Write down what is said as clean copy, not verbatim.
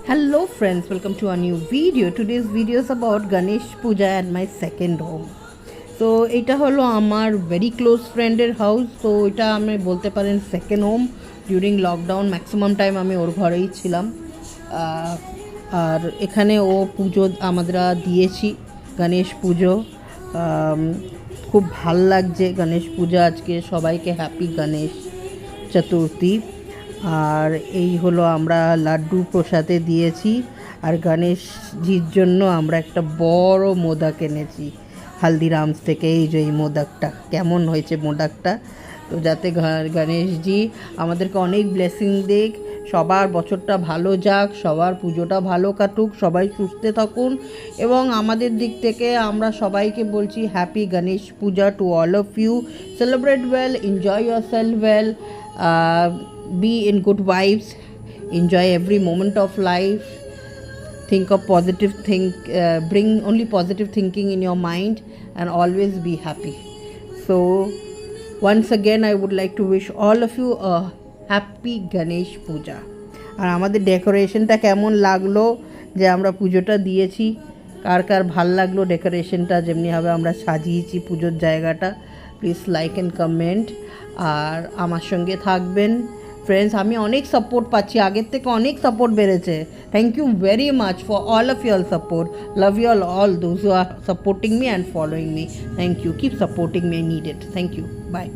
Hello friends, welcome to a new video. Today's video is about Ganesh Puja at my second home. So এটা হলো আমার very close ফ্রেন্ডের house. তো এটা আমি বলতে পারেন second home. During lockdown maximum time আমি ওর ঘরেই ছিলাম। আর এখানে ও পুজো আমরা দিয়েছি, গণেশ পুজো। খুব ভাল লাগছে গণেশ পূজা আজকে। সবাইকে হ্যাপি গণেশ চতুর্থী। আর এই হলো আমরা লাড্ডু প্রসাদে দিয়েছি। আর গণেশজির জন্য আমরা একটা বড় মোদক এনেছি হালদিরামস থেকে। এই যে এই মোদকটা কেমন হয়েছে মোদকটা। তো যাতে গণেশজি আমাদেরকে অনেক ব্লেসিং দিক, সবার বছরটা ভালো যাক, সবার পুজোটা ভালো কাটুক, সবাই সুস্থ থাকুন। এবং আমাদের দিক থেকে আমরা সবাইকে বলছি happy Ganesh Puja to all of you. Celebrate well, enjoy yourself well, be in good vibes, enjoy every moment of life, think of positive bring only positive thinking in your mind and always be happy. So once again I would like to wish all of you a happy Ganesh Puja. আর আমাদের ডেকোরেশনটা কেমন লাগলো যে আমরা পুজোটা দিয়েছি, কার কার ভাল লাগলো ডেকোরেশনটা, যেমনিভাবে আমরা সাজিয়েছি পুজোর জায়গাটা, প্লিজ লাইক অ্যান্ড কমেন্ট। আর আমার সঙ্গে থাকবেন ফ্রেন্ডস। আমি অনেক সাপোর্ট পাচ্ছি, আগের থেকে অনেক সাপোর্ট বেড়েছে। Thank you very much for all of your support. Love you all those who are supporting me and following me. Thank you. Keep supporting me. I need it. Thank you. Bye.